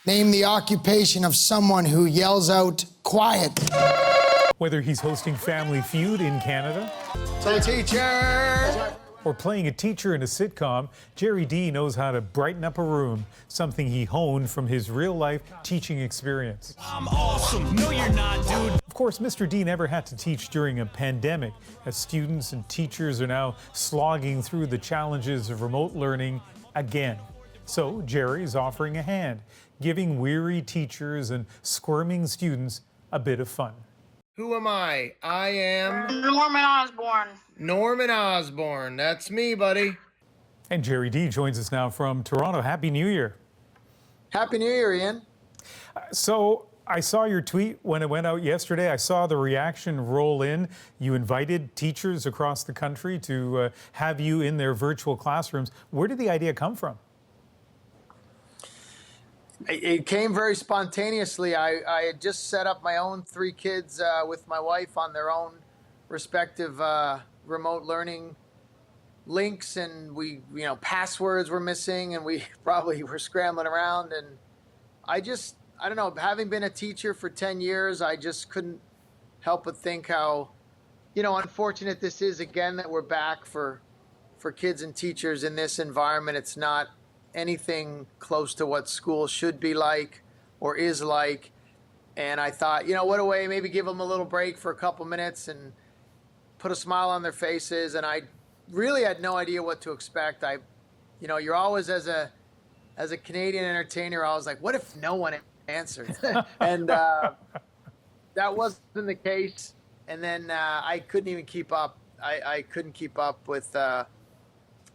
Name the occupation of someone who yells out, quiet. Whether he's hosting Family Feud in Canada, So teacher! or playing a teacher in a sitcom, Gerry Dee knows how to brighten up a room, something he honed from his real-life teaching experience. I'm awesome. No, you're not, dude. Of course, Mr. Dee never had to teach during a pandemic, as students and teachers are now slogging through the challenges of remote learning again. So Gerry is offering a hand, giving weary teachers and squirming students a bit of fun. Who am I? I am Norman Osborn. Norman Osborn. That's me, buddy. And Gerry Dee joins us now from Toronto. Happy New Year. Happy New Year, Ian. So I saw your tweet when it went out yesterday. I saw the reaction roll in. You invited teachers across the country to have you in their virtual classrooms. Where did the idea come from? It came very spontaneously. I had just set up my own 3 kids with my wife on their own respective remote learning links, and we, passwords were missing, and we probably were scrambling around. And I don't know, having been a teacher for 10 years, I just couldn't help but think how, unfortunate this is again that we're back for kids and teachers in this environment. It's not anything close to what school should be like or is like. And I thought, what a way, maybe give them a little break for a couple minutes and put a smile on their faces. And I really had no idea what to expect. You're always, as a Canadian entertainer, I was like, what if no one answered? And that wasn't the case. And then I couldn't even keep up. I couldn't keep up with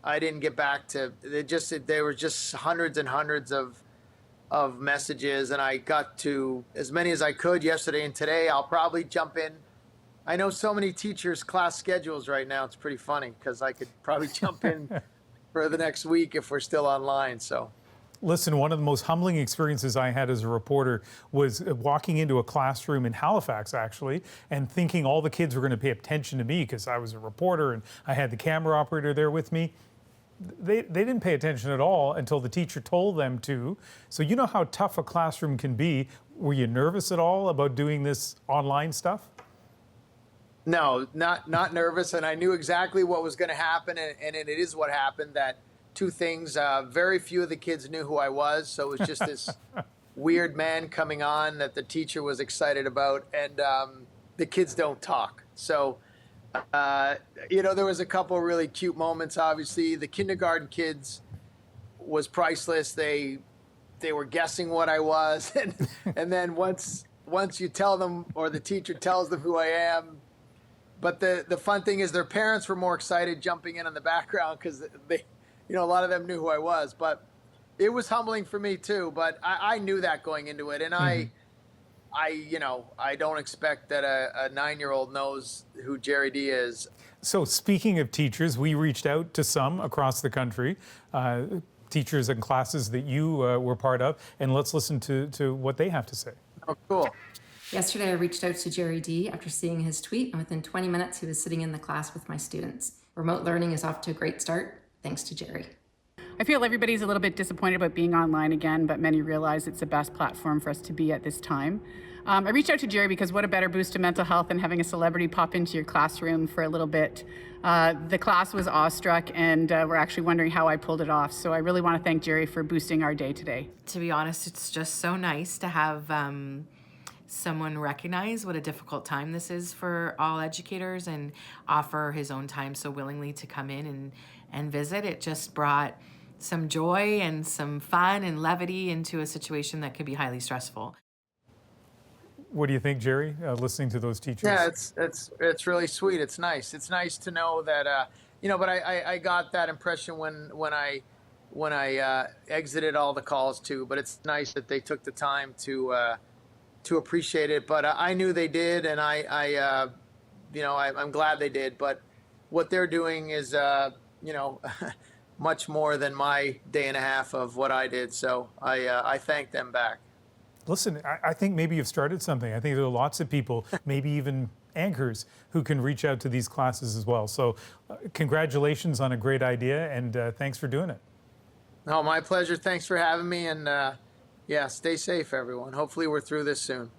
I didn't get back to it. There were just hundreds and hundreds of messages, and I got to as many as I could yesterday and today. I'll probably jump in. I know so many teachers' class schedules right now. It's pretty funny because I could probably jump in for the next week if we're still online. So. Listen, one of the most humbling experiences I had as a reporter was walking into a classroom in Halifax, actually, and thinking all the kids were going to pay attention to me because I was a reporter and I had the camera operator there with me. They didn't pay attention at all until the teacher told them to. So you know how tough a classroom can be. Were you nervous at all about doing this online stuff? No, not nervous, and I knew exactly what was going to happen, and it is what happened. That 2 things, very few of the kids knew who I was, so it was just this weird man coming on that the teacher was excited about, and the kids don't talk. So, there was a couple of really cute moments, obviously. The kindergarten kids was priceless. They were guessing what I was, and then once you tell them, or the teacher tells them who I am. But the fun thing is their parents were more excited jumping in the background because they, a lot of them knew who I was. But it was humbling for me too. But I knew that going into it, and I don't expect that a 9-year-old knows who Gerry Dee is. So speaking of teachers, we reached out to some across the country, teachers and classes that you were part of, and let's listen to what they have to say. Oh, cool. Yesterday, I reached out to Gerry Dee after seeing his tweet, and within 20 minutes, he was sitting in the class with my students. Remote learning is off to a great start, thanks to Gerry. I feel everybody's a little bit disappointed about being online again, but many realize it's the best platform for us to be at this time. I reached out to Gerry because what a better boost to mental health than having a celebrity pop into your classroom for a little bit. The class was awestruck, and we're actually wondering how I pulled it off. So I really want to thank Gerry for boosting our day today. To be honest, it's just so nice to have someone recognize what a difficult time this is for all educators and offer his own time so willingly to come in and visit. It just brought some joy and some fun and levity into a situation that could be highly stressful. What do you think, Gerry, listening to those teachers? Yeah, it's really sweet. It's nice. It's nice to know that, but I got that impression when I exited all the calls too, but it's nice that they took the time to appreciate it. But I knew they did, and I'm glad they did. But what they're doing is, much more than my day and a half of what I did. So I thank them back. Listen, I think maybe you've started something. I think there are lots of people, maybe even anchors, who can reach out to these classes as well. So congratulations on a great idea, and thanks for doing it. No, my pleasure. Thanks for having me. And, Yeah, stay safe, everyone. Hopefully we're through this soon.